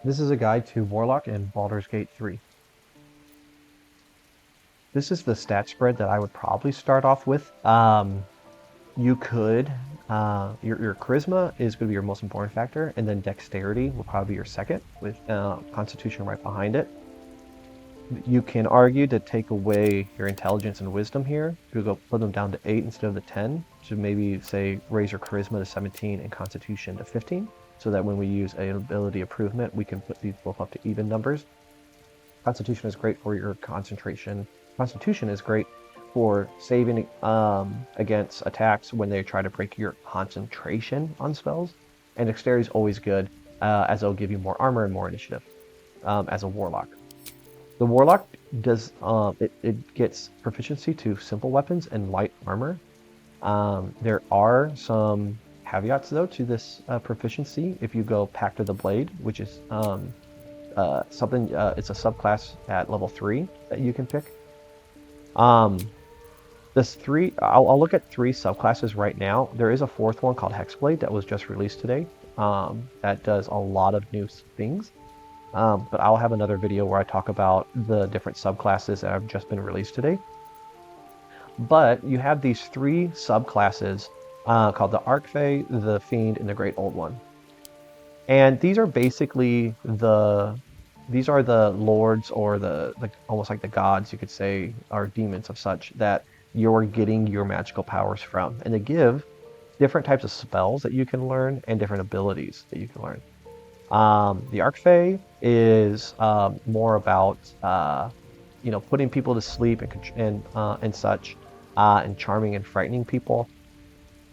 This is a guide to Warlock and Baldur's Gate 3. This is the stat spread that I would probably start off with. You could, your charisma is going to be your most important factor, and then dexterity will probably be your second, with constitution right behind it. You can argue to take away your intelligence and wisdom here. You go put them down to 8 instead of the 10. So maybe say raise your charisma to 17 and constitution to 15, so that when we use an ability improvement, we can put these both up to even numbers. Constitution is great for your concentration. Constitution is great for saving against attacks when they try to break your concentration on spells. And dexterity is always good, as it'll give you more armor and more initiative as a warlock. The warlock does it gets proficiency to simple weapons and light armor. There are some caveats though to this proficiency. If you go Pact of the Blade, which is something, it's a subclass at level 3 that you can pick. I'll look at 3 subclasses right now. There is a 4th one called Hexblade that was just released today. That does a lot of new things. But I'll have another video where I talk about the different subclasses that have just been released today. But you have these 3 subclasses called the Archfey, the Fiend, and the Great Old One. And these are basically the lords, or the almost like the gods, you could say, or demons of such, that you're getting your magical powers from. And they give different types of spells that you can learn and different abilities that you can learn. The Archfey is more about putting people to sleep and such, and charming and frightening people.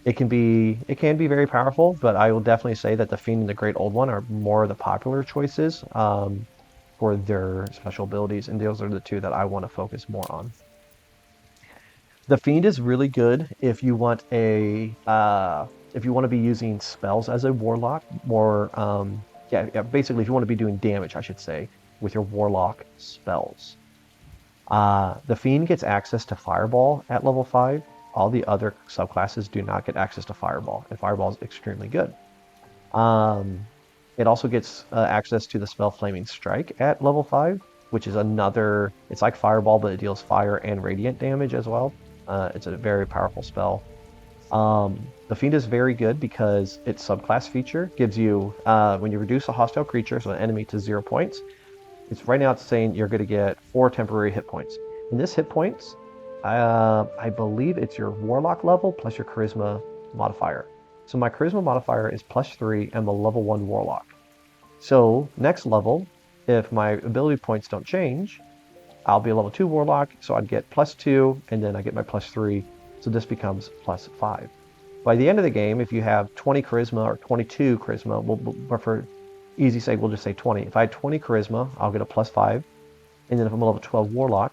It can be very powerful, but I will definitely say that the Fiend and the Great Old One are more of the popular choices for their special abilities, and those are the 2 that I want to focus more on. The Fiend is really good if you want to be using spells as a warlock, more basically if you want to be doing damage, I should say, with your warlock spells. The Fiend gets access to Fireball at level 5. All the other subclasses do not get access to Fireball, and Fireball is extremely good. It also gets access to the spell Flaming Strike at level 5, which is it's like Fireball, but it deals fire and radiant damage as well. It's a very powerful spell. The Fiend is very good because its subclass feature gives you, when you reduce a hostile creature, so an enemy, to 0 points, right now it's saying you're going to get 4 temporary hit points. And this hit points, I believe it's your Warlock level plus your Charisma modifier. So my Charisma modifier is +3, and I'm a level 1 Warlock. So next level, if my ability points don't change, I'll be a level 2 Warlock, so I'd get +2, and then I get my +3, so this becomes +5. By the end of the game, if you have 20 Charisma or 22 Charisma, for easy sake, we'll just say 20. If I had 20 Charisma, I'll get a +5, and then if I'm a level 12 Warlock,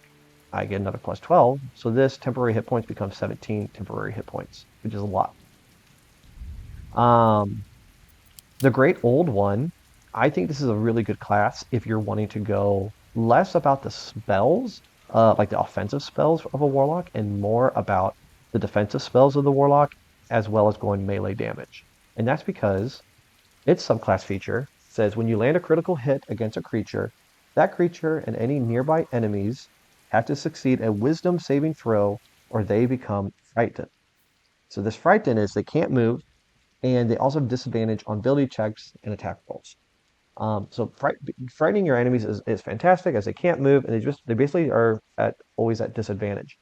I get another +12, so this temporary hit points becomes 17 temporary hit points, which is a lot. The Great Old One, I think this is a really good class if you're wanting to go less about the spells, like the offensive spells of a Warlock, and more about the defensive spells of the Warlock, as well as going melee damage. And that's because its subclass feature says when you land a critical hit against a creature, that creature and any nearby enemies have to succeed a wisdom saving throw, or they become frightened. So this frightened is they can't move, and they also have disadvantage on ability checks and attack rolls. So frightening your enemies is fantastic, as they can't move, and they basically are always at disadvantage.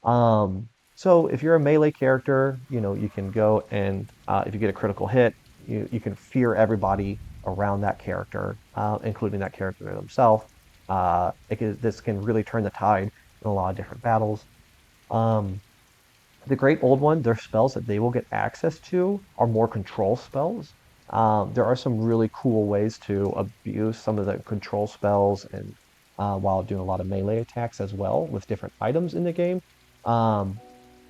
So if you're a melee character, you can go and if you get a critical hit, you can fear everybody around that character, including that character themselves. This can really turn the tide in a lot of different battles. The Great Old One, their spells that they will get access to are more control spells. There are some really cool ways to abuse some of the control spells, and while doing a lot of melee attacks as well with different items in the game.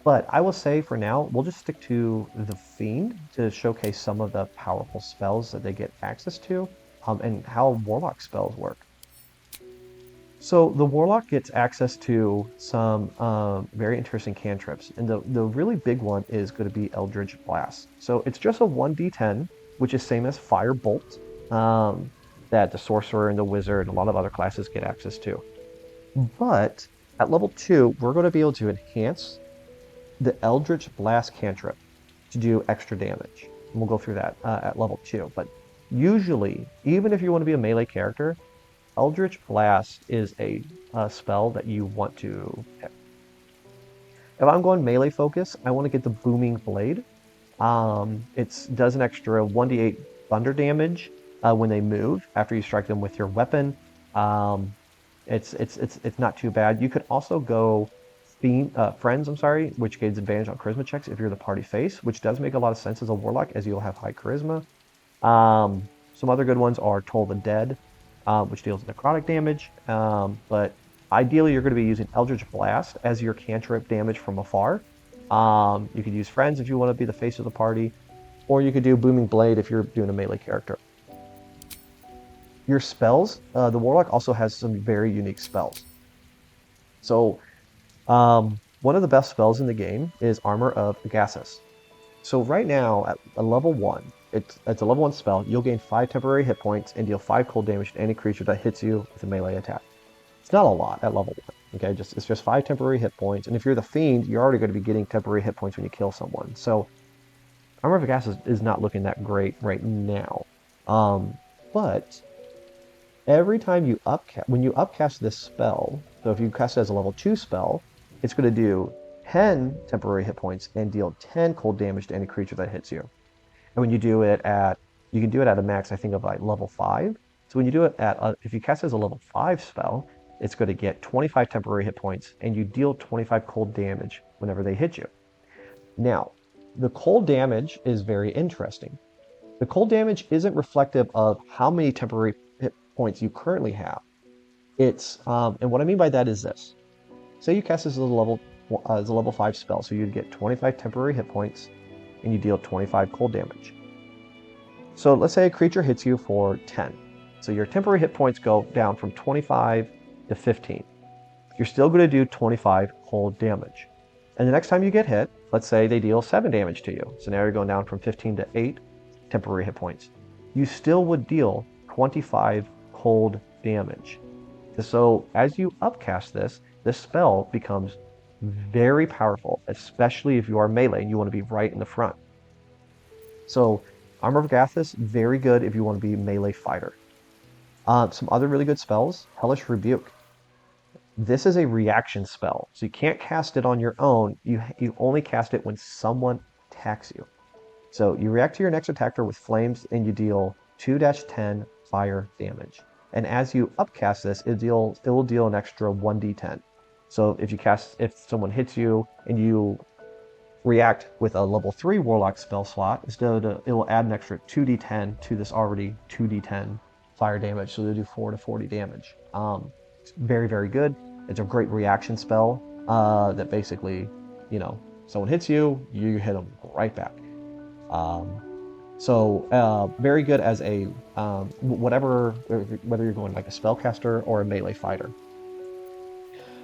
But I will say for now, we'll just stick to the Fiend to showcase some of the powerful spells that they get access to, and how Warlock spells work. So the Warlock gets access to some very interesting cantrips, and the really big one is going to be Eldritch Blast. So it's just a 1d10, which is same as Firebolt. that the sorcerer and the wizard and a lot of other classes get access to. But at level 2, we're going to be able to enhance the Eldritch Blast cantrip to do extra damage. And we'll go through that at level 2. But usually, even if you want to be a melee character, Eldritch Blast is a spell that you want to pick. If I'm going melee focus, I want to get the Booming Blade. It does an extra 1d8 thunder damage when they move after you strike them with your weapon. Um, it's not too bad. You could also go friends, I'm sorry, which gains advantage on charisma checks if you're the party face, which does make a lot of sense as a warlock, as you'll have high charisma. Some other good ones are Toll the Dead, which deals necrotic damage. But ideally, you're going to be using Eldritch Blast as your cantrip damage from afar. You could use friends if you want to be the face of the party, or you could do Booming Blade if you're doing a melee character. Your spells, the Warlock also has some very unique spells. So one of the best spells in the game is Armor of Agathis. So right now at a level 1, it's a level 1 spell. You'll gain 5 temporary hit points and deal 5 cold damage to any creature that hits you with a melee attack. It's not a lot at level 1. Okay, it's just 5 temporary hit points, and if you're the fiend, you're already going to be getting temporary hit points when you kill someone. So Armor of Agathis is not looking that great right now. But every time you when you upcast this spell, so if you cast it as a level 2 spell, it's going to do 10 temporary hit points and deal 10 cold damage to any creature that hits you. And when you do it you can do it at a max, I think, of like level 5. So when you do it if you cast it as a level 5 spell, it's going to get 25 temporary hit points and you deal 25 cold damage whenever they hit you. Now, the cold damage is very interesting. The cold damage isn't reflective of how many temporary hit points you currently have. And what I mean by that is this. Say you cast this as a level 5 spell, so you'd get 25 temporary hit points and you deal 25 cold damage. So let's say a creature hits you for 10. So your temporary hit points go down from 25 to 15. You're still going to do 25 cold damage. And the next time you get hit, let's say they deal 7 damage to you. So now you're going down from 15 to 8 temporary hit points. You still would deal 25 cold damage. So as you upcast this spell becomes very powerful, especially if you are melee and you want to be right in the front. So Armor of Agathis, very good if you want to be melee fighter. Some other really good spells, Hellish Rebuke. This is a reaction spell, so you can't cast it on your own. You only cast it when someone attacks you. So you react to your next attacker with flames and you deal 2-10 fire damage. And as you upcast this, it will deal an extra 1d10. So if someone hits you and you react with a level 3 Warlock spell slot, it will add an extra 2d10 to this already 2d10 fire damage. So they'll do 4 to 40 damage. It's very, very good. It's a great reaction spell that basically, someone hits you, you hit them right back. Very good as a whether you're going like a spellcaster or a melee fighter.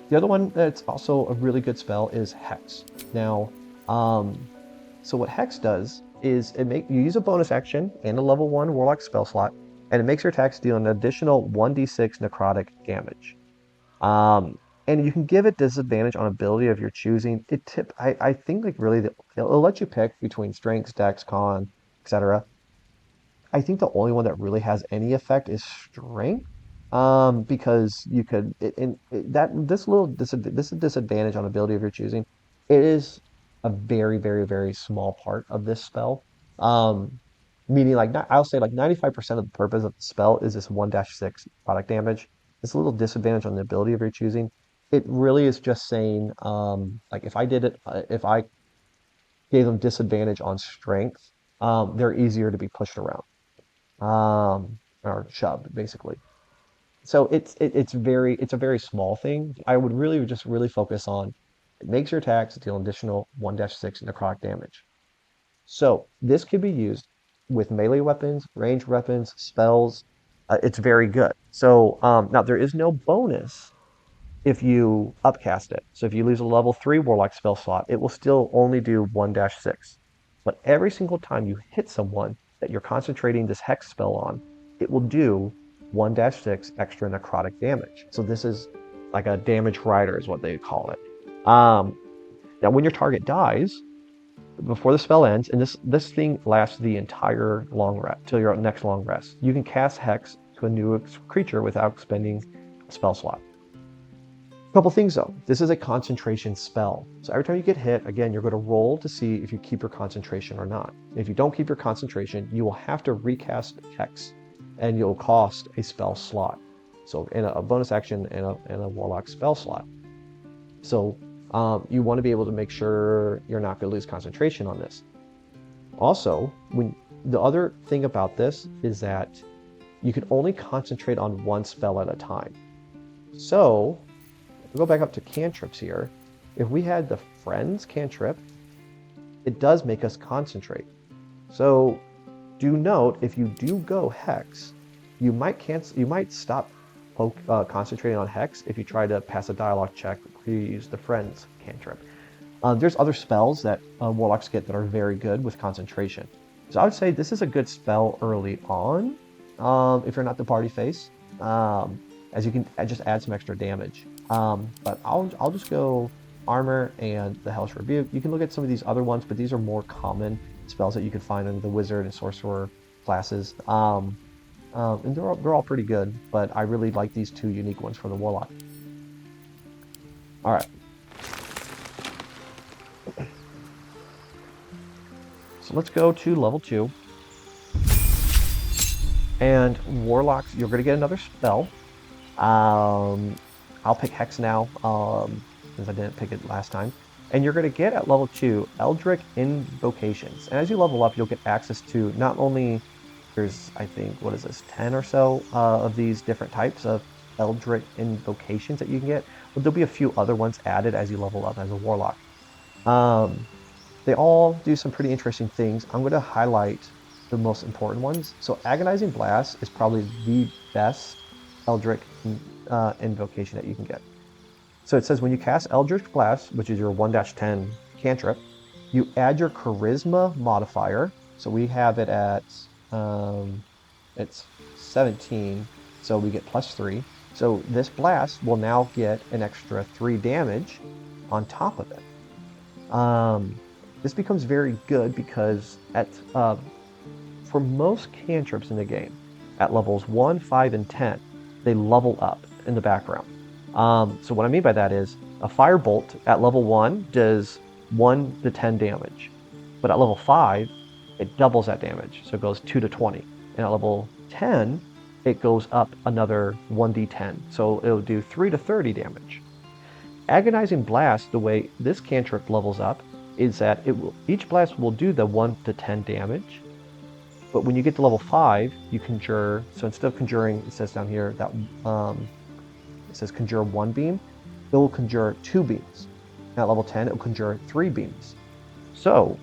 The other one that's also a really good spell is Hex. Now, so what Hex does is you use a bonus action and a level 1 Warlock spell slot, and it makes your attacks deal an additional 1d6 necrotic damage. And you can give it disadvantage on ability of your choosing. I think like really it'll let you pick between strengths, dex, con, etc. I think the only one that really has any effect is strength, because you could this disadvantage on ability of your choosing. It is a very, very, very small part of this spell. Meaning I'll say like 95% of the purpose of the spell is this 1-6 product damage. It's a little disadvantage on the ability of your choosing. It really is just saying, if I gave them disadvantage on strength, they're easier to be pushed around, or shoved, basically. So it's a very small thing. I would really focus on it makes your attacks deal an additional 1-6 necrotic damage. So this could be used with melee weapons, ranged weapons, spells. It's very good. So now there is no bonus if you upcast it. So if you lose a level 3 Warlock spell slot, it will still only do 1-6. But every single time you hit someone that you're concentrating this Hex spell on, it will do 1-6 extra necrotic damage. So this is like a damage rider is what they call it. Now when your target dies, before the spell ends, and this thing lasts the entire long rest till your next long rest, you can cast Hex to a new creature without expending a spell slot. A couple things though, this is a concentration spell. So every time you get hit, again, you're going to roll to see if you keep your concentration or not. If you don't keep your concentration, you will have to recast Hex, and you'll cost a spell slot. So in a bonus action and a Warlock spell slot. So you want to be able to make sure you're not going to lose concentration on this. Also, the other thing about this is that you can only concentrate on one spell at a time. So, if we go back up to cantrips here, if we had the Friends cantrip, it does make us concentrate. So, do note, if you do go Hex, you might stop concentrating on Hex if you try to pass a dialogue check where you use the Friends cantrip. There's other spells that Warlocks get that are very good with concentration. So I would say this is a good spell early on, if you're not the party face, as you can just add some extra damage. But I'll just go Armor and the Hellish Rebuke. You can look at some of these other ones, but these are more common spells that you can find in the Wizard and Sorcerer classes. And they're all pretty good, but I really like these two unique ones for the Warlock. All right. So let's go to level 2. And Warlocks, you're going to get another spell. I'll pick Hex now, since I didn't pick it last time. And you're going to get at level 2 Eldritch Invocations. And as you level up, you'll get access to not only, there's, I think, 10 or so of these different types of Eldritch Invocations that you can get. But there'll be a few other ones added as you level up as a Warlock. They all do some pretty interesting things. I'm going to highlight the most important ones. So Agonizing Blast is probably the best Eldritch invocation that you can get. So it says when you cast Eldritch Blast, which is your 1-10 cantrip, you add your Charisma modifier. So we have it at, it's 17, so we get +3. So this blast will now get an extra 3 damage on top of it. This becomes very good because for most cantrips in the game, at levels 1, 5, and 10, they level up in the background. So what I mean by that is a Firebolt at level 1 does 1 to 10 damage, but at level 5, it doubles that damage, so it goes 2 to 20. And at level 10, it goes up another 1d10, so it'll do 3 to 30 damage. Agonizing Blast, the way this cantrip levels up, is that each blast will do the 1 to 10 damage, but when you get to level 5, you conjure, so instead of conjuring, it says down here that it says conjure 1 beam, it will conjure 2 beams. And at level 10, it will conjure 3 beams. So,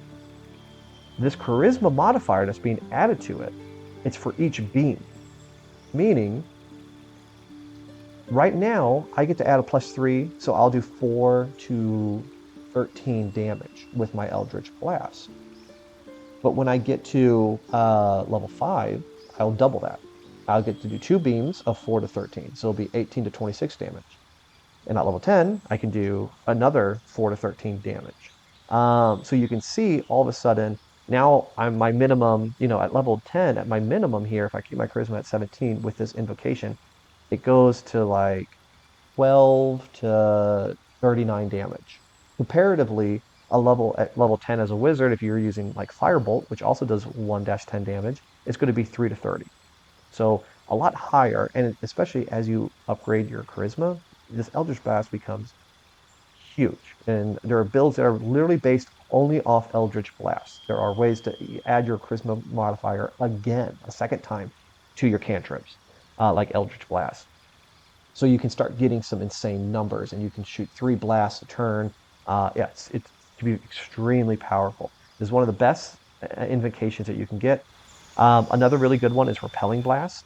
this Charisma modifier that's being added to it, it's for each beam. Meaning, right now, I get to add a +3, so I'll do 4 to 13 damage with my Eldritch Blast. But when I get to level 5, I'll double that. I'll get to do 2 beams of 4 to 13, so it'll be 18 to 26 damage. And at level 10, I can do another 4 to 13 damage. So you can see all of a sudden, now I'm my minimum, at level 10, at my minimum here, if I keep my Charisma at 17 with this invocation, it goes to like 12 to 39 damage. Comparatively, at level 10 as a wizard, if you're using like Firebolt, which also does 1-10 damage, it's going to be 3 to 30. So a lot higher, and especially as you upgrade your Charisma, this Eldritch Blast becomes huge. And there are builds that are literally based only off Eldritch Blast. There are ways to add your Charisma modifier again, a second time, to your cantrips, like Eldritch Blast. So you can start getting some insane numbers, and you can shoot 3 blasts a turn. It's to be extremely powerful. This is one of the best invocations that you can get. Another really good one is Repelling Blast.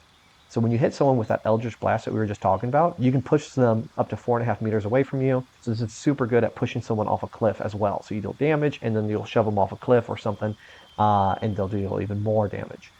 So when you hit someone with that Eldritch Blast that we were just talking about, you can push them up to 4.5 meters away from you. So this is super good at pushing someone off a cliff as well. So you deal damage, and then you'll shove them off a cliff or something, and they'll deal even more damage.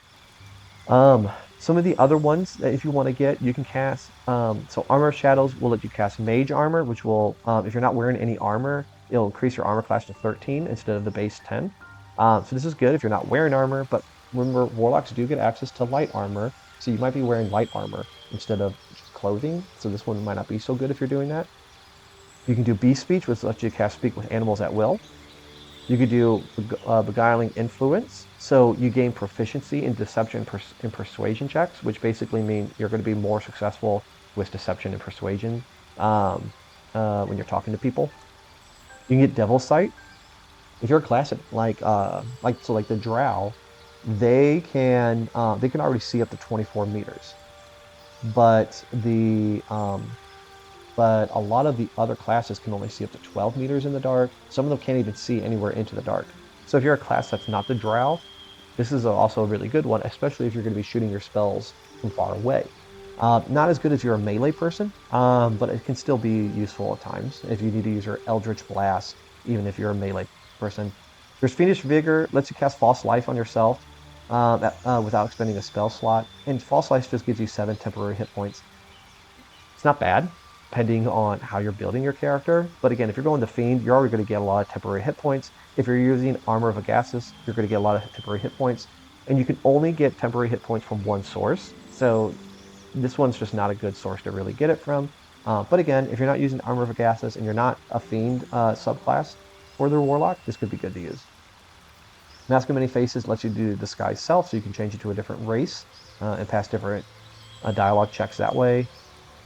Some of the other ones that if you want to get, you can cast. So Armor of Shadows will let you cast Mage Armor, which will, if you're not wearing any armor, it'll increase your armor class to 13 instead of the base 10. So this is good if you're not wearing armor, but remember, Warlocks do get access to light armor, so you might be wearing light armor instead of just clothing. So this one might not be so good if you're doing that. You can do Beast Speech, which lets you cast Speak with animals at will. You could do Beguiling Influence. So you gain proficiency in deception and persuasion checks, which basically mean you're going to be more successful with deception and persuasion when you're talking to people. You can get Devil Sight. If you're a class like the Drow, they can already see up to 24 meters, but but a lot of the other classes can only see up to 12 meters in the dark. Some of them can't even see anywhere into the dark. So if you're a class that's not the Drow, this is also a really good one, especially if you're going to be shooting your spells from far away. Not as good as you're a melee person, but it can still be useful at times if you need to use your Eldritch Blast, even if you're a melee person. There's Fiendish Vigor, lets you cast False Life on yourself without expending a spell slot, and False Life just gives you 7 temporary hit points. It's not bad, depending on how you're building your character. But again, if you're going to Fiend, you're already going to get a lot of temporary hit points. If you're using Armor of Agathis, you're going to get a lot of temporary hit points. And you can only get temporary hit points from one source. So this one's just not a good source to really get it from. But again, if you're not using Armor of Agathis and you're not a Fiend subclass for the Warlock, this could be good to use. Mask of Many Faces lets you do Disguise Self, so you can change it to a different race and pass different dialogue checks that way.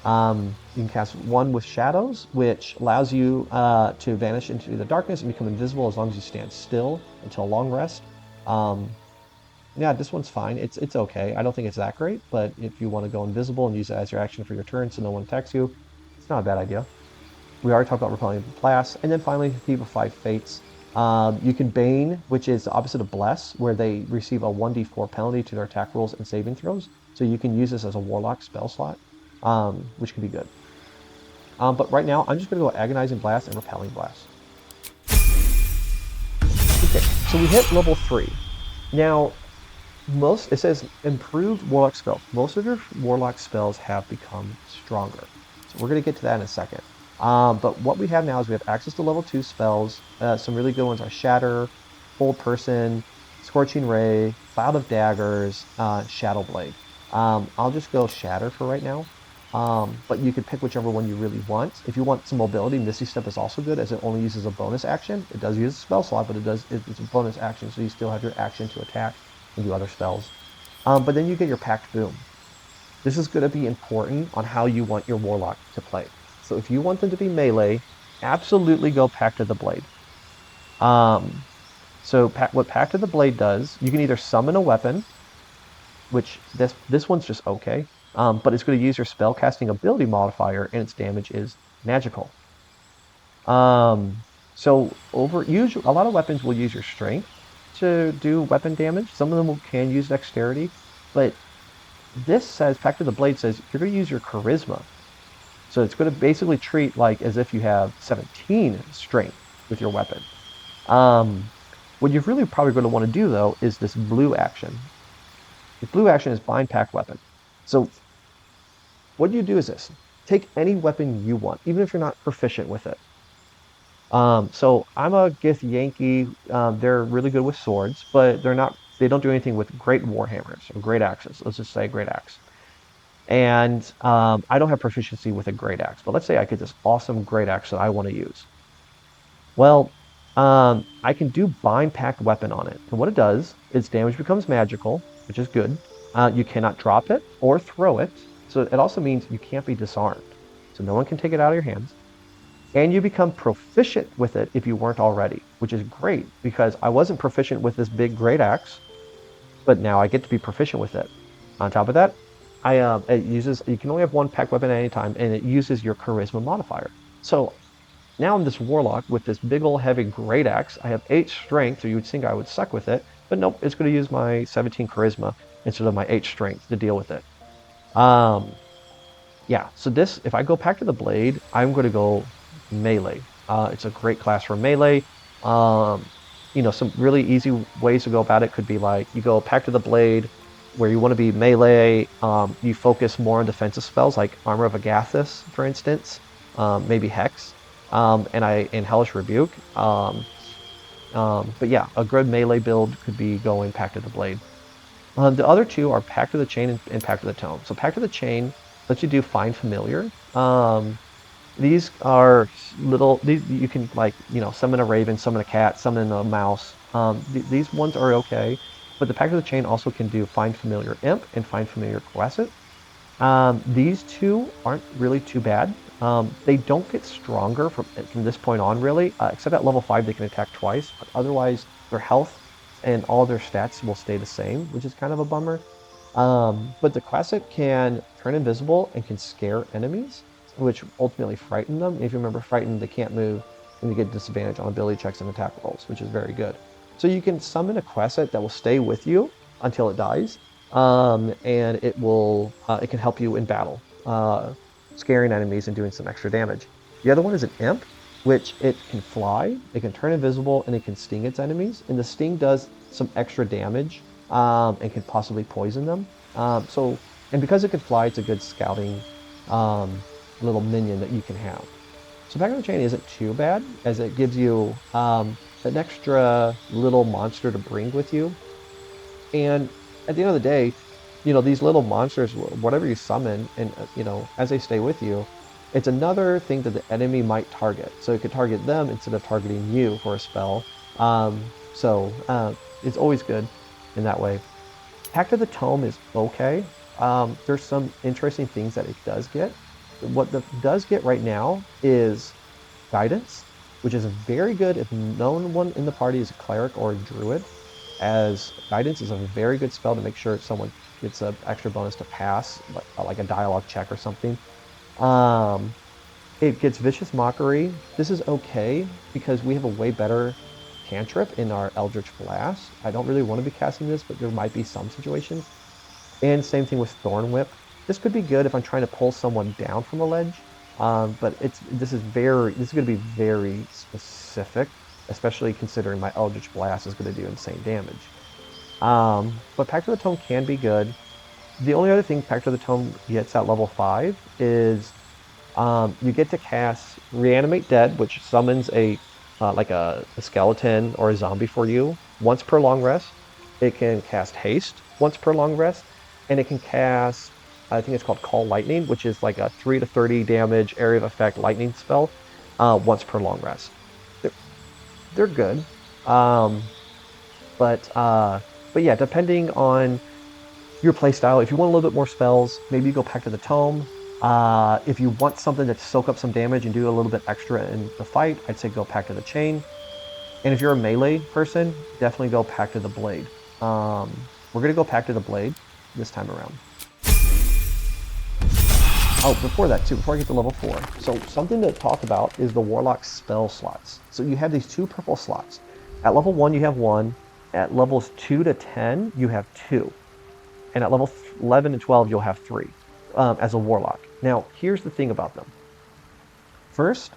You can cast one with Shadows, which allows you to vanish into the darkness and become invisible as long as you stand still until a long rest. Yeah, this one's fine. It's okay. I don't think it's that great, but if you want to go invisible and use it as your action for your turn so no one attacks you, it's not a bad idea. We already talked about Repelling Blast. And then finally, Thief of Five Fates. You can Bane, which is the opposite of Bless, where they receive a 1d4 penalty to their attack rolls and saving throws. So you can use this as a Warlock spell slot, which can be good. But right now, I'm just going to go Agonizing Blast and Repelling Blast. Okay, so we hit level 3. Now, it says improved Warlock spells. Most of your Warlock spells have become stronger. So we're going to get to that in a second. But what we have now is we have access to level 2 spells. Some really good ones are Shatter, Hold Person, Scorching Ray, Cloud of Daggers, Shadow Blade. I'll just go Shatter for right now. But you could pick whichever one you really want. If you want some mobility, Misty Step is also good as it only uses a bonus action. It does use a spell slot, but it's a bonus action, so you still have your action to attack and do other spells. But then you get your Pact Boom. This is going to be important on how you want your Warlock to play. So if you want them to be melee, absolutely go Pact of the Blade. What Pact of the Blade does, you can either summon a weapon, which this one's just okay, but it's going to use your spellcasting ability modifier, and its damage is magical. So a lot of weapons will use your strength to do weapon damage. Some of them can use dexterity, but this says, Pact of the Blade says, you're going to use your charisma. So it's going to basically treat like as if you have 17 strength with your weapon. What you're really probably going to want to do, though, is this blue action. The blue action is Bind Pact Weapon. So what you do is this. Take any weapon you want, even if you're not proficient with it. So I'm a Githyanki. They're really good with swords, but they don't do anything with great warhammers or great axes. Let's just say great axe. And I don't have proficiency with a great axe, but let's say I get this awesome great axe that I want to use. Well, I can do Bind Pact Weapon on it. And what it does is damage becomes magical, which is good. You cannot drop it or throw it. So it also means you can't be disarmed. So no one can take it out of your hands. And you become proficient with it if you weren't already, which is great because I wasn't proficient with this big great axe, but now I get to be proficient with it. On top of that, you can only have one pact weapon at any time, and it uses your charisma modifier. So now I'm this Warlock with this big old heavy great axe. I have 8 strength, so you would think I would suck with it, but nope, it's going to use my 17 charisma instead of my 8 strength to deal with it. Yeah, so if I go Pact of the Blade, I'm going to go melee. It's a great class for melee. Some really easy ways to go about it could be like you go Pact of the Blade, where you want to be melee. You focus more on defensive spells like Armor of Agathis, for instance, maybe Hex, and Hellish Rebuke. But yeah, a good melee build could be going Pact of the Blade. The other two are Pact of the Chain and Pact of the Tome. So Pact of the Chain lets you do Find Familiar. These are these you can like, summon a raven, summon a cat, summon a mouse. These ones are okay, but the Pact of the Chain also can do Find Familiar Imp and Find Familiar Coercit. These two aren't really too bad. They don't get stronger from this point on, really, except at level 5 they can attack twice, but otherwise their health and all their stats will stay the same, which is kind of a bummer. But the classic can turn invisible and can scare enemies, which ultimately frighten them. If you remember, frightened, they can't move, and you get disadvantage on ability checks and attack rolls, which is very good. So you can summon a Quasset that will stay with you until it dies, and it can help you in battle, scaring enemies and doing some extra damage. The other one is an Imp, which it can fly, it can turn invisible, and it can sting its enemies. And the sting does some extra damage, and can possibly poison them. And because it can fly, it's a good scouting little minion that you can have. So Pact of the Chain isn't too bad, as it gives you an extra little monster to bring with you. And at the end of the day, these little monsters, whatever you summon, and as they stay with you, it's another thing that the enemy might target. So it could target them instead of targeting you for a spell. It's always good in that way. Pact of the Tome is okay. There's some interesting things that it does get. What it does get right now is Guidance, which is very good if no one in the party is a cleric or a druid, as Guidance is a very good spell to make sure someone gets an extra bonus to pass, like a dialogue check or something. It gets Vicious Mockery. This is okay because we have a way better cantrip in our Eldritch Blast. I don't really want to be casting this, but there might be some situations. And same thing with Thorn Whip. This could be good if I'm trying to pull someone down from a ledge, but this is going to be very specific, especially considering my Eldritch Blast is going to do insane damage. But Pact of the Tome can be good. The only other thing Pact of the Tome gets at level 5 is you get to cast Reanimate Dead, which summons like a skeleton or a zombie for you once per long rest. It can cast Haste once per long rest, and it can cast, I think it's called Call Lightning, which is like a 3 to 30 damage area of effect lightning spell once per long rest. They're good, but yeah, depending on your playstyle, if you want a little bit more spells, maybe you go Pact of the Tome. If you want something to soak up some damage and do a little bit extra in the fight, I'd say go Pact of the Chain. And if you're a melee person, definitely go Pact of the Blade. We're going to go Pact of the Blade this time around. Oh, before that too, before I get to level 4. So something to talk about is the Warlock spell slots. So you have these 2 purple slots. At level 1, you have 1. At levels 2 to 10, you have 2. And at level 11 and 12, you'll have 3 as a Warlock. Now, here's the thing about them. First,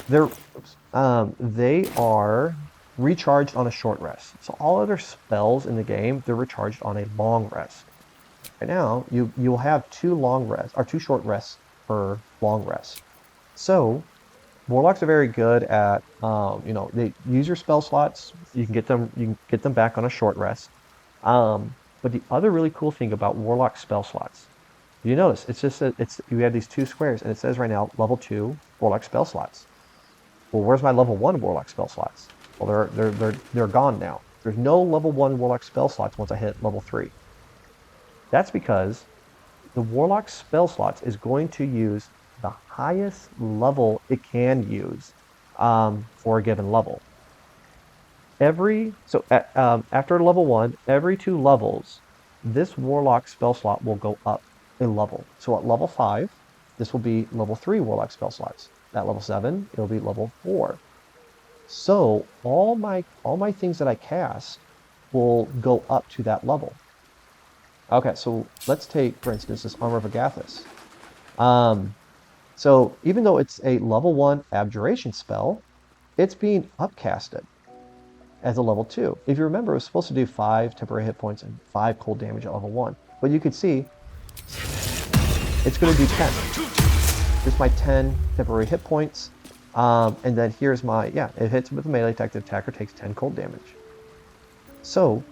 they are recharged on a short rest. So all other spells in the game, they're recharged on a long rest. Right now, you'll have 2 short rests per long rest. So Warlocks are very good at they use your spell slots. You can get them back on a short rest. But the other really cool thing about Warlock spell slots, you notice it's just you have these 2 squares, and it says right now level 2 Warlock spell slots. Well, where's my level 1 Warlock spell slots? Well, they're gone now. There's no level 1 Warlock spell slots once I hit level 3. That's because the Warlock spell slots is going to use the highest level it can use for a given level. After level 1, every 2 levels, this Warlock spell slot will go up a level. So at level 5, this will be level 3 Warlock spell slots. At level 7, it'll be level 4. So all my things that I cast will go up to that level. Okay, so let's take, for instance, this Armor of Agathis. So even though it's a level 1 Abjuration spell, it's being upcasted. as a level 2. If you remember, it was supposed to do 5 temporary hit points and 5 cold damage at level 1. But you can see it's going to do 10. Here's my 10 temporary hit points. And then here's my, yeah, it hits with a melee attack. The attacker takes 10 cold damage. So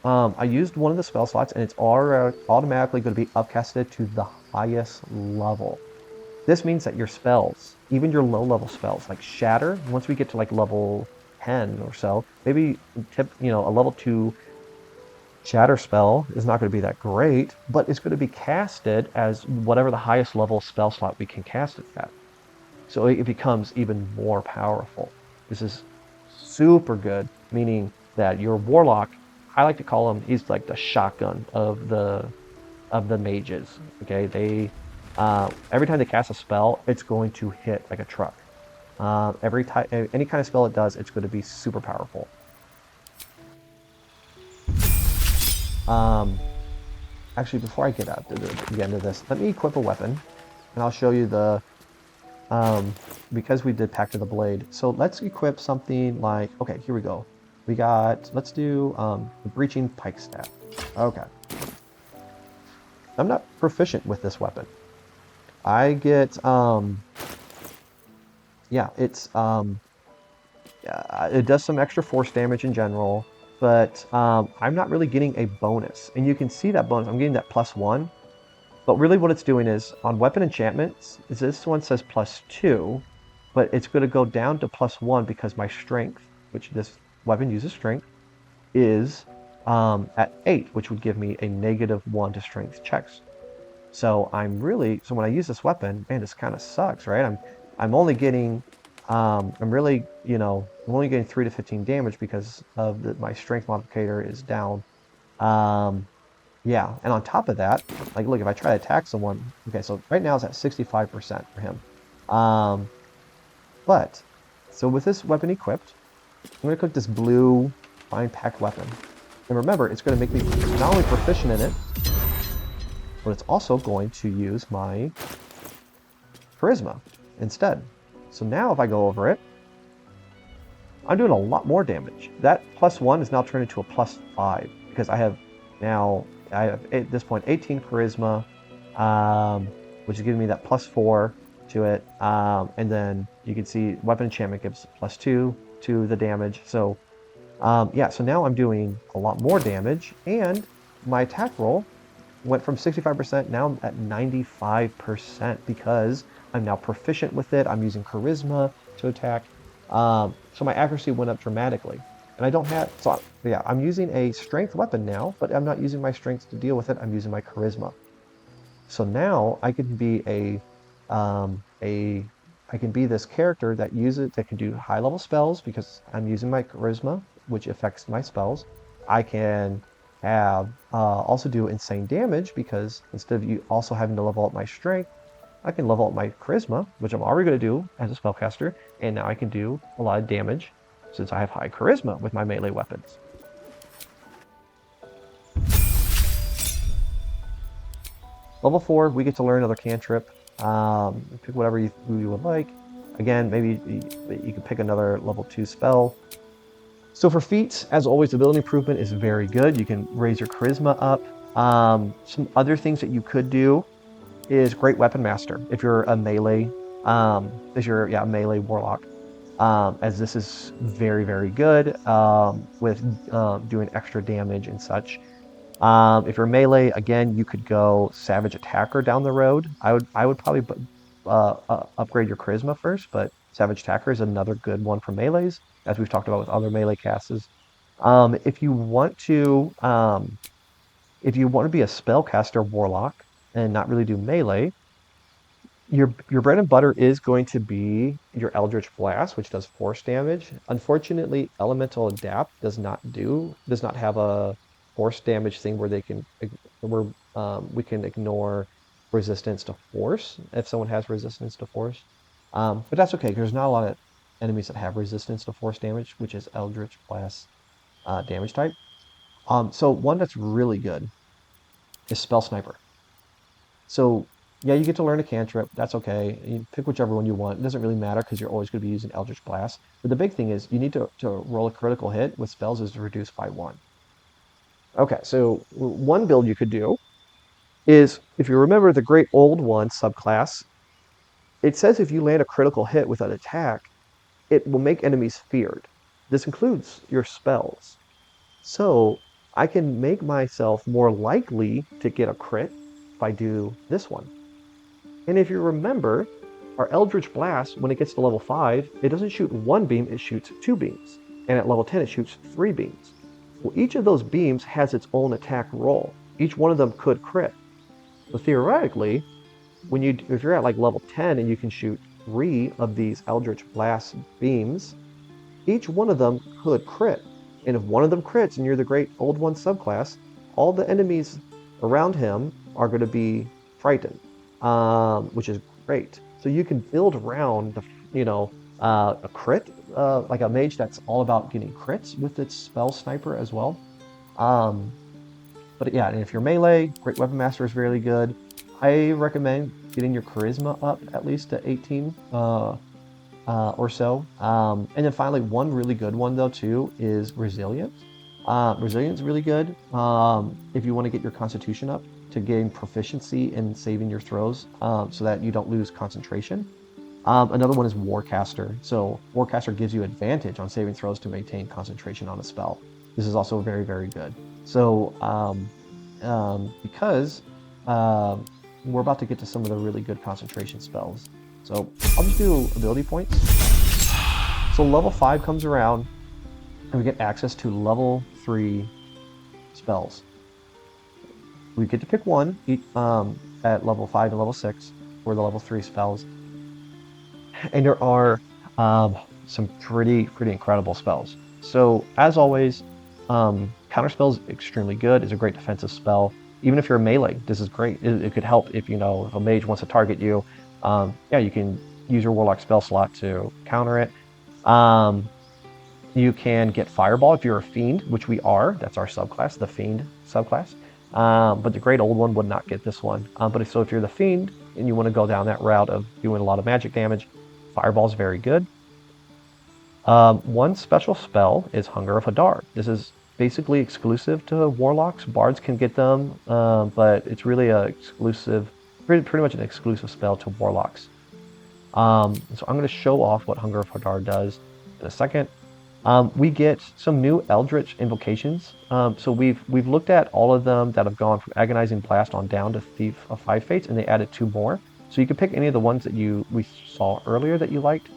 I used one of the spell slots, and it's automatically going to be upcasted to the highest level. This means that your spells, even your low level spells, like Shatter, once we get to like level 10 or so, maybe a level 2 Shatter spell is not going to be that great, but it's going to be casted as whatever the highest level spell slot we can cast it at. So it becomes even more powerful. This is super good, meaning that your Warlock, I like to call him, he's like the shotgun of the mages. Okay, they every time they cast a spell, it's going to hit like a truck. Every time, any kind of spell it does, it's going to be super powerful. Actually, before I get out to the end of this, let me equip a weapon, and I'll show you the because we did Pact of the Blade. So let's equip something like, okay, here we go. Let's do the Breaching Pike Staff. Okay. I'm not proficient with this weapon. I get, yeah, it does some extra force damage in general, but I'm not really getting a bonus. And you can see that bonus, I'm getting that +1. But really what it's doing is, on weapon enchantments, is this one says +2, but it's going to go down to +1 because my strength, which this weapon uses strength, is at 8, which would give me a -1 to strength checks. So so when I use this weapon, man, this kind of sucks, right? I'm only getting, I'm only getting 3 to 15 damage because of my strength modifier is down. Yeah, and on top of that, like, look, if I try to attack someone, okay, so right now it's at 65% for him. So with this weapon equipped, I'm going to click this blue Fine Pack weapon. And remember, it's going to make me not only proficient in it, but it's also going to use my charisma instead. So now if I go over it, I'm doing a lot more damage. That +1 is now turned into a +5 because I have at this point 18 charisma, which is giving me that +4 to it. And then you can see weapon enchantment gives +2 to the damage. So yeah, so now I'm doing a lot more damage, and my attack roll went from 65%, now I'm at 95% because I'm now proficient with it. I'm using charisma to attack. So my accuracy went up dramatically. And I don't have, so yeah, I'm using a strength weapon now, but I'm not using my strength to deal with it. I'm using my charisma. So now I can be I can be this character that can do high level spells because I'm using my charisma, which affects my spells. I can have also do insane damage because instead of you also having to level up my strength, I can level up my charisma, which I'm already going to do as a spellcaster, and now I can do a lot of damage since I have high charisma with my melee weapons. Level 4, we get to learn another cantrip. Pick whatever you would like. Again, maybe you can pick another level 2 spell. So for feats, as always, ability improvement is very good. You can raise your charisma up. Some other things that you could do is Great Weapon Master if you're a melee, a melee warlock. As this is very, very good with doing extra damage and such. If you're melee, again, you could go Savage Attacker down the road. I would probably upgrade your charisma first, but Savage Attacker is another good one for melees, as we've talked about with other melee casts. If you want to be a spellcaster warlock and not really do melee, your bread and butter is going to be your Eldritch Blast, which does force damage. Unfortunately, Elemental Adapt does not have a force damage thing where we can ignore resistance to force if someone has resistance to force. But that's okay, because there's not a lot of enemies that have resistance to force damage, which is Eldritch Blast damage type. So one that's really good is Spell Sniper. So Yeah, you get to learn a cantrip. That's okay. You pick whichever one you want. It doesn't really matter because you're always going to be using Eldritch Blast. But the big thing is you need to roll a critical hit with spells is reduced by one. Okay, so one build you could do is if you remember the Great Old One subclass, it says if you land a critical hit with an attack, it will make enemies feared. This includes your spells. So I can make myself more likely to get a crit if I do this one. And if you remember, our Eldritch Blast, when it gets to level 5, it doesn't shoot one beam, it shoots two beams. And at level 10, it shoots three beams. Well, each of those beams has its own attack roll. Each one of them could crit. So theoretically, if you're at like level 10 and you can shoot three of these Eldritch Blast beams, each one of them could crit. And if one of them crits and you're the Great Old One subclass, all the enemies around him are going to be frightened, which is great. So you can build around a crit, like a mage that's all about getting crits with its spell sniper as well. But yeah, and if you're melee, Great Weapon Master is really good. I recommend getting your charisma up at least to 18 or so. And then finally, one really good one though too is resilience. Resilience is really good if you want to get your constitution up to gain proficiency in saving your throws so that you don't lose concentration. Another one is Warcaster. So Warcaster gives you advantage on saving throws to maintain concentration on a spell. This is also very, very good. So because we're about to get to some of the really good concentration spells. So I'll just do ability points. So level 5 comes around and we get access to level 3 spells. We get to pick one at level 5 and level 6 for the level 3 spells. And there are some pretty incredible spells. So as always, Counterspell is extremely good. It's a great defensive spell. Even if you're a melee, this is great. It could help if if a mage wants to target you. Yeah, you can use your Warlock spell slot to counter it. You can get Fireball if you're a Fiend, which we are. That's our subclass, the Fiend subclass. But the Great Old One would not get this one. But if you're the Fiend and you want to go down that route of doing a lot of magic damage, Fireball is very good. One special spell is Hunger of Hadar. This is basically exclusive to Warlocks. Bards can get them, but it's really pretty much an exclusive spell to Warlocks. So I'm going to show off what Hunger of Hadar does in a second. We get some new Eldritch invocations. So we've looked at all of them that have gone from Agonizing Blast on down to Thief of Five Fates, and they added two more. So you can pick any of the ones that we saw earlier that you liked.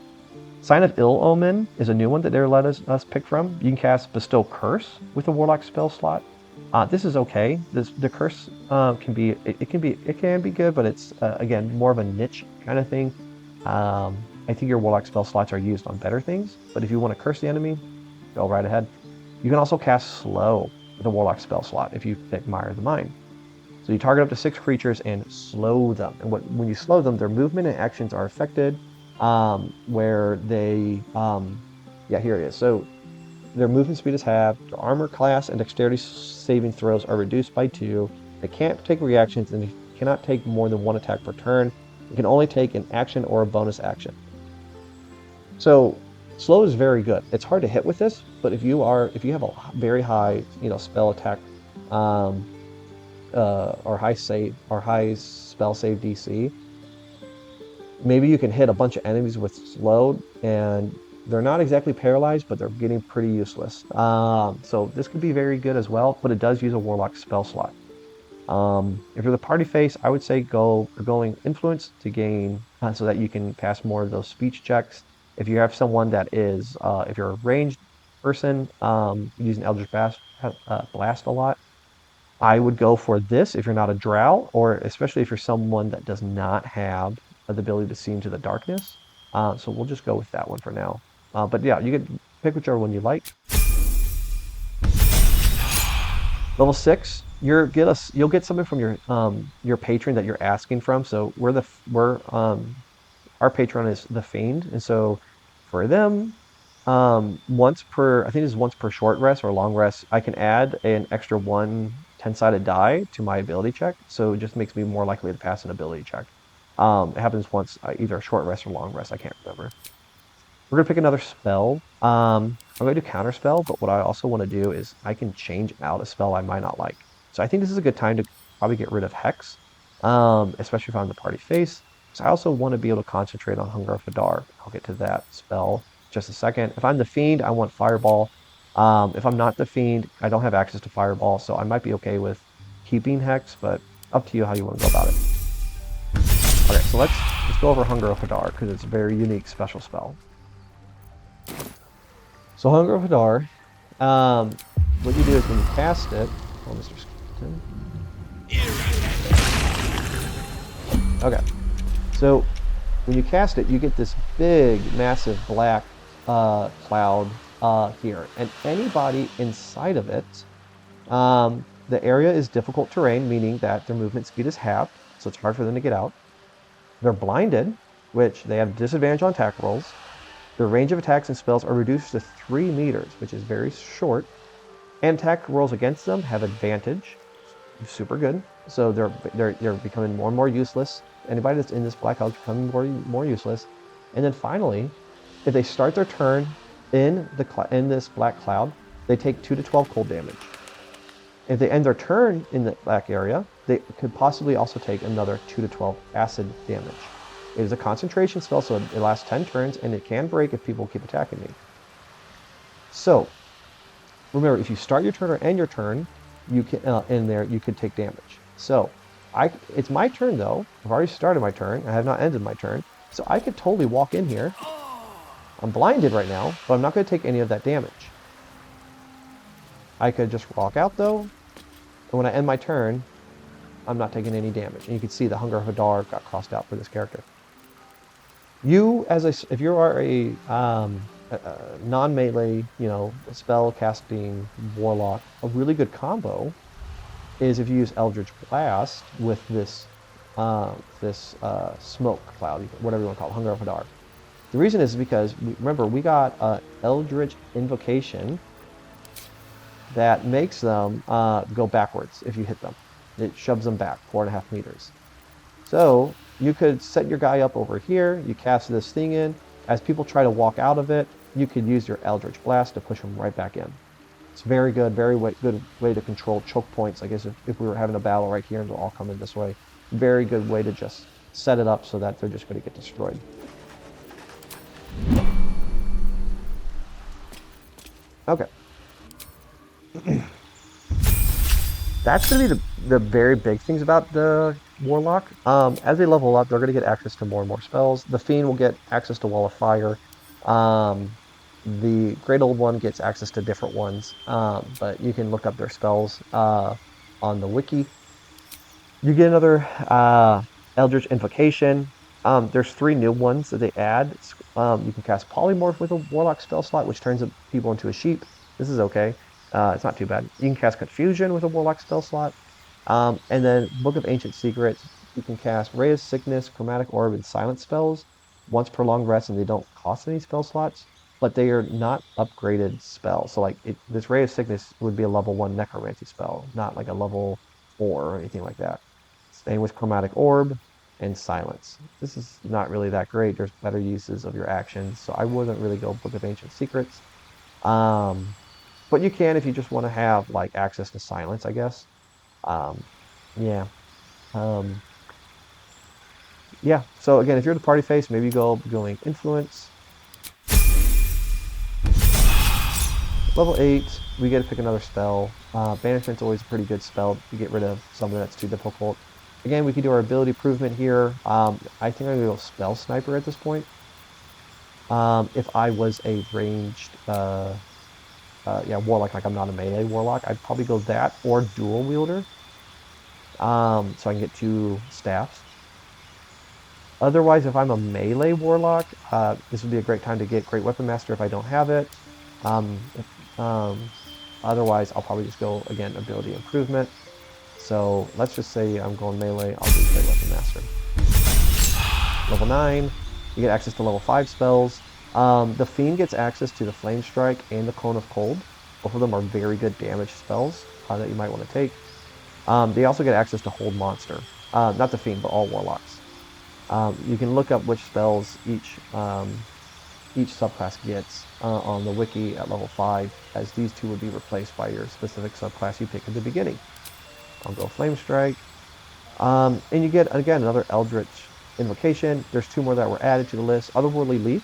Sign of Ill Omen is a new one that they're let us pick from. You can cast Bestow Curse with a Warlock spell slot. This is okay. The curse can be good, but it's again more of a niche kind of thing. I think your Warlock spell slots are used on better things, but if you want to curse the enemy, go right ahead. You can also cast Slow with a Warlock spell slot if you pick Mire the Mind. So you target up to 6 creatures and slow them. And when you slow them, their movement and actions are affected. Where they, yeah, here it is. So their movement speed is halved, their armor class and dexterity saving throws are reduced by 2. They can't take reactions and they cannot take more than 1 attack per turn. They can only take an action or a bonus action. So slow is very good. It's hard to hit with this, but if you have a very high, spell attack, or high spell save DC, maybe you can hit a bunch of enemies with slow, and they're not exactly paralyzed, but they're getting pretty useless. So this could be very good as well, but it does use a Warlock spell slot. If you're the party face, I would say going Influence to gain, so that you can pass more of those speech checks. If you have someone that is, if you're a ranged person using Eldritch Blast a lot, I would go for this if you're not a drow, or especially if you're someone that does not have the ability to see into the darkness. So we'll just go with that one for now. But yeah, you can pick whichever one you like. Level 6, you'll get something from your patron that you're asking from. So our patron is the Fiend, and so for them, once per short rest or long rest, I can add an extra 1 10-sided die to my ability check. So it just makes me more likely to pass an ability check. It happens once, either a short rest or long rest. I can't remember. We're gonna pick another spell. I'm going to do counter spell, but what I also want to do is I can change out a spell I might not like. So I think this is a good time to probably get rid of Hex, especially if I'm the party face. So I also want to be able to concentrate on Hunger of Hadar. I'll get to that spell in just a second. If I'm the Fiend, I want Fireball. If I'm not the Fiend, I don't have access to Fireball, so I might be okay with keeping Hex, but up to you how you want to go about it. Okay, so let's go over Hunger of Hadar because it's a very unique special spell. So Hunger of Hadar, what you do is when you cast it, oh, Mr. Skeleton. Okay, so when you cast it, you get this big, massive black cloud here, and anybody inside of it, the area is difficult terrain, meaning that their movement speed is halved, so it's hard for them to get out. They're blinded, which they have disadvantage on attack rolls. Their range of attacks and spells are reduced to 3 meters, which is very short. And attack rolls against them have advantage. Super good. So they're becoming more and more useless. Anybody that's in this black cloud is becoming more useless. And then finally, if they start their turn in this black cloud, they take 2 to 12 cold damage. If they end their turn in the black area, they could possibly also take another 2 to 12 acid damage. It is a concentration spell, so it lasts 10 turns, and it can break if people keep attacking me. So, remember, if you start your turn or end your turn, you can you could take damage. So, it's my turn though. I've already started my turn. I have not ended my turn, so I could totally walk in here. I'm blinded right now, but I'm not going to take any of that damage. I could just walk out though, and when I end my turn, I'm not taking any damage. And you can see the Hunger of Hadar got crossed out for this character. If you are a non-melee, spell casting warlock, a really good combo is if you use Eldritch Blast with this smoke cloud, whatever you want to call it, Hunger of Hadar. The reason is because remember we got Eldritch Invocation that makes them go backwards if you hit them. It shoves them back 4.5 meters. So you could set your guy up over here, you cast this thing in. As people try to walk out of it, you could use your Eldritch Blast to push them right back in. It's very good, good way to control choke points. I guess if we were having a battle right here and they'll all come in this way, very good way to just set it up so that they're just going to get destroyed. Okay. That's going to be the very big things about the Warlock. As they level up, they're going to get access to more and more spells. The Fiend will get access to Wall of Fire. The Great Old One gets access to different ones, but you can look up their spells on the wiki. You get another Eldritch Invocation. There's 3 new ones that they add. You can cast Polymorph with a Warlock spell slot, which turns people into a sheep. This is okay. It's not too bad. You can cast Confusion with a Warlock spell slot. And then Book of Ancient Secrets, you can cast Ray of Sickness, Chromatic Orb, and Silent spells once per long rest, and they don't cost any spell slots, but they are not upgraded spells. So this Ray of Sickness would be a level 1 Necromancy spell, not like a level 4 or anything like that. Same with Chromatic Orb and Silence. This is not really that great. There's better uses of your actions, so I wouldn't really go Book of Ancient Secrets. But you can if you just want to have access to Silence, I guess. Yeah. Yeah, so again, if you're the party face, maybe going Influence. Level 8, we get to pick another spell. Banishment's always a pretty good spell to get rid of something that's too difficult. Again, we can do our ability improvement here. I think I'm going to go Spell Sniper at this point. If I was a ranged Warlock, I'm not a melee Warlock, I'd probably go that or Dual Wielder. So I can get 2 staffs. Otherwise, if I'm a melee Warlock, this would be a great time to get Great Weapon Master if I don't have it. Otherwise, I'll probably just go, again, Ability Improvement. So let's just say I'm going melee, I'll do Great Weapon Master. Level 9, you get access to level 5 spells. The Fiend gets access to the Flame Strike and the Cone of Cold. Both of them are very good damage spells that you might want to take. They also get access to Hold Monster. Not the Fiend, but all Warlocks. You can look up which spells each subclass gets on the wiki at level 5, as these two would be replaced by your specific subclass you pick at the beginning. I'll go Flame Strike. And you get, again, another Eldritch Invocation. There's 2 more that were added to the list. Otherworldly Leap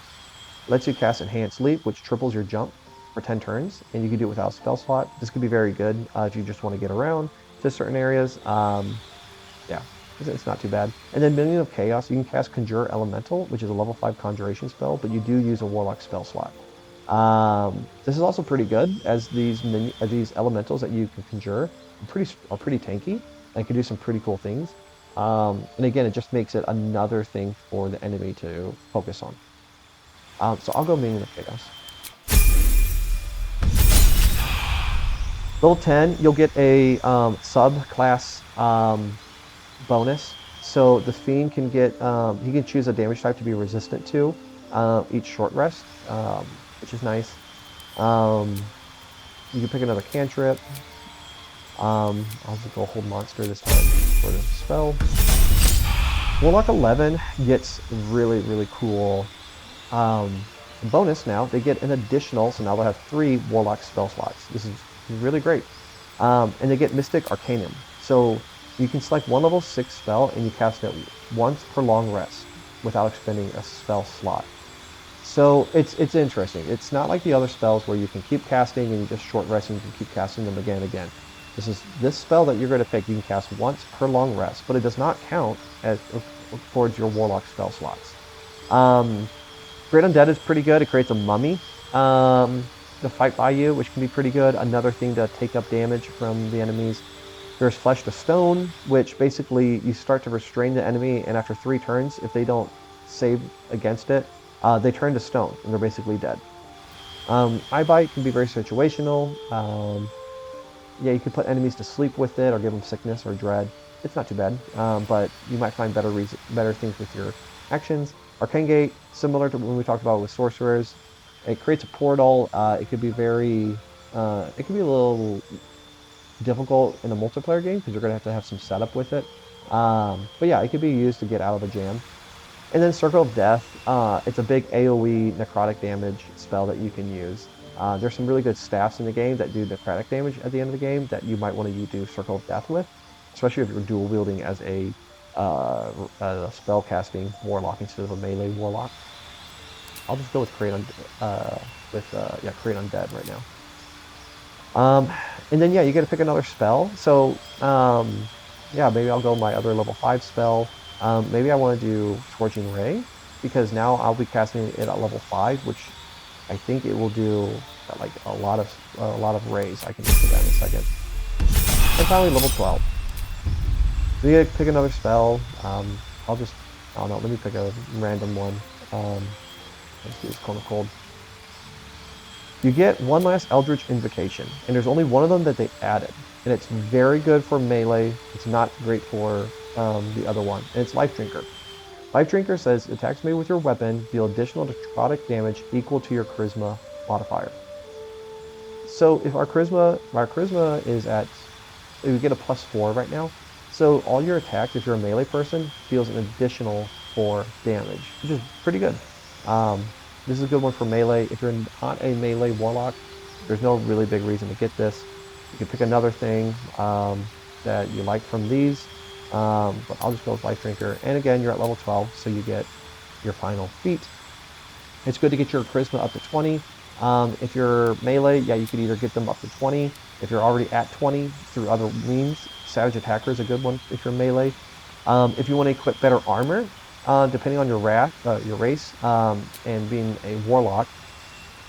lets you cast Enhanced Leap, which triples your jump for 10 turns, and you can do it without a spell slot. This could be very good if you just want to get around to certain areas. Yeah, it's not too bad. And then Minion of Chaos, you can cast Conjure Elemental, which is a level 5 conjuration spell, but you do use a Warlock spell slot. This is also pretty good, as these elementals that you can conjure are pretty tanky and can do some pretty cool things. And again, it just makes it another thing for the enemy to focus on. So I'll go Minion of Chaos. Level 10, you'll get a subclass bonus. So the Fiend can get, he can choose a damage type to be resistant to each short rest, which is nice. You can pick another cantrip. I'll just go hold monster this time for the spell. Warlock 11 gets really, really cool bonus now. They get an additional, so now they'll have 3 Warlock spell slots. This is really great. And they get Mystic Arcanum. So you can select one level 6 spell and you cast it once per long rest without expending a spell slot. So it's interesting. It's not like the other spells where you can keep casting and you just short rest and you can keep casting them again and again. This spell that you're going to pick, you can cast once per long rest, but it does not count as towards your Warlock spell slots. Great Undead is pretty good. It creates a mummy to fight by you, which can be pretty good. Another thing to take up damage from the enemies. There's Flesh to Stone, which basically you start to restrain the enemy, and after 3 turns, if they don't save against it, they turn to stone, and they're basically dead. Eye Bite can be very situational. Yeah, you can put enemies to sleep with it, or give them sickness or dread. It's not too bad, but you might find better things with your actions. Arcane Gate, similar to when we talked about with sorcerers, it creates a portal. It could be a little difficult in a multiplayer game because you're going to have some setup with it. But yeah, it could be used to get out of a jam. And then Circle of Death, it's a big AoE necrotic damage spell that you can use. There's some really good staffs in the game that do necrotic damage at the end of the game that you might want to do Circle of Death with, especially if you're dual wielding as a spell casting Warlock instead of a melee Warlock. I'll just go with Create Undead right now. And then yeah, you get to pick another spell. So yeah, maybe I'll go my other level 5 spell. Maybe I want to do Scorching Ray, because now I'll be casting it at level 5, which I think it will do like a lot of rays. I can get to that in a second. And finally, level 12. So you pick another spell. I don't know, let me pick a random one. Let's do this cold. You get one last Eldritch Invocation, and there's only one of them that they added. And it's very good for melee. It's not great for the other one. And it's Life Drinker. Life Drinker says, attacks me with your weapon, deal additional necrotic damage equal to your charisma modifier. So if our charisma is at, we get a +4 right now. So all your attacks, if you're a melee person, deals an additional 4 damage, which is pretty good. This is a good one for melee. If you're not a melee Warlock, there's no really big reason to get this. You can pick another thing that you like from these. But I'll just go with Life Drinker. And again, you're at level 12, so you get your final feat. It's good to get your charisma up to 20. If you're melee, yeah, you could either get them up to 20. If you're already at 20 through other means, Savage Attacker is a good one if you're melee. If you want to equip better armor, depending on your race, and being a Warlock,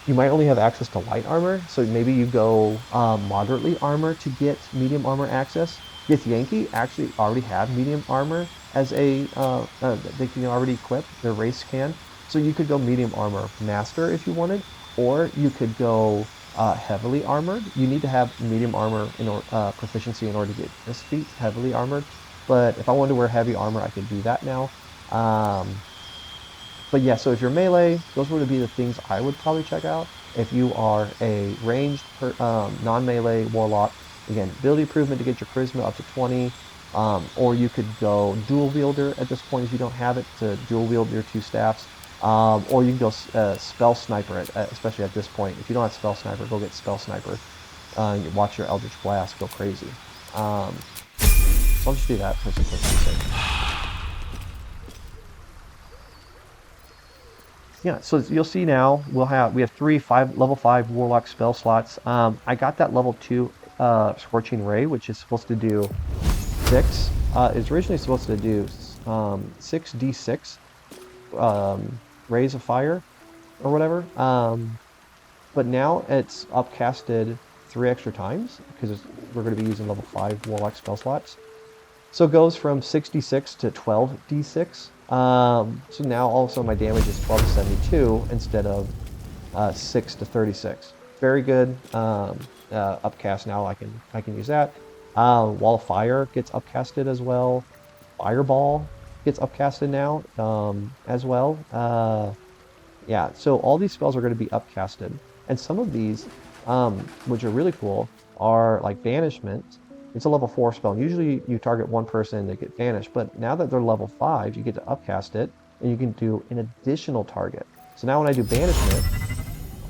you might only have access to light armor. So maybe you go moderately armor to get medium armor access. Yankee actually already have medium armor as they can already equip, their race can. So you could go medium armor master if you wanted, or you could go heavily armored. You need to have medium armor proficiency in order to get this feat, heavily armored. But if I wanted to wear heavy armor, I could do that now. But yeah, so if you're melee, those would be the things I would probably check out. If you are a ranged non-melee Warlock, again, ability improvement to get your charisma up to 20. Or you could go dual wielder at this point if you don't have it to dual wield your two staffs. Or you can go spell sniper, especially at this point. If you don't have spell sniper, go get spell sniper. You watch your Eldritch Blast go crazy. So I'll just do that for simplicity's sake. Yeah, so you'll see now we have three level 5 Warlock spell slots. I got that level 2 Scorching Ray, which is supposed to do 6. It's originally supposed to do 6d6 rays of fire or whatever. But now it's upcasted 3 extra times because we're going to be using level 5 Warlock spell slots. So it goes from 6d6 to 12d6. So now also my damage is 12 to 72 instead of 6 to 36. Very good. Upcast now. I can use that. Wall of Fire gets upcasted as well. Fireball gets upcasted now as well. Yeah, so all these spells are going to be upcasted. And some of these, which are really cool, are like Banishment. It's a level 4 spell. Usually you target one person and they get banished, but now that they're level 5, you get to upcast it, and you can do an additional target. So now when I do Banishment,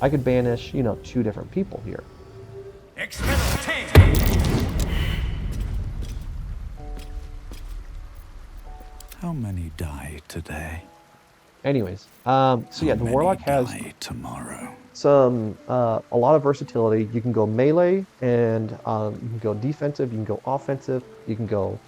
I could banish, 2 different people here. How many die today? Anyways, so yeah, the Warlock has tomorrow. a lot of versatility. You can go melee, and you can go defensive. You can go offensive. You can go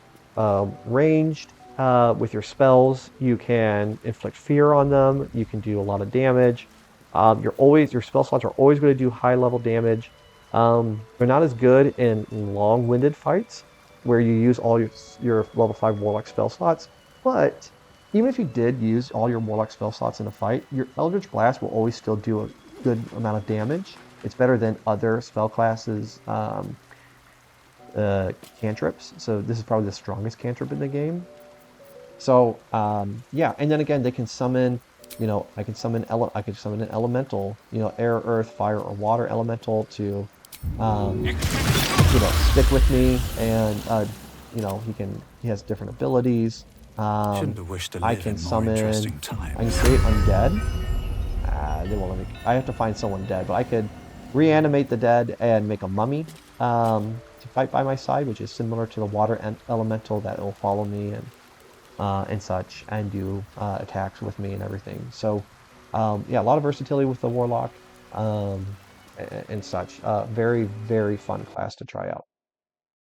ranged with your spells. You can inflict fear on them. You can do a lot of damage. Your spell slots are always going to do high level damage. They're not as good in long-winded fights where you use all your level 5 Warlock spell slots, but even if you did use all your Warlock spell slots in a fight, your Eldritch Blast will always still do a good amount of damage. It's better than other spell classes' cantrips. So this is probably the strongest cantrip in the game. So yeah, and then again, they can summon. I can summon an elemental. Air, earth, fire, or water elemental to, stick with me, and he has different abilities. Shouldn't have wished to I live can in more summon. interesting I can times. create undead. They won't let me. I have to find someone dead, but I could reanimate the dead and make a mummy to fight by my side, which is similar to the water elemental that will follow me and such, and do attacks with me and everything. So yeah, a lot of versatility with the Warlock and such. Very, very fun class to try out.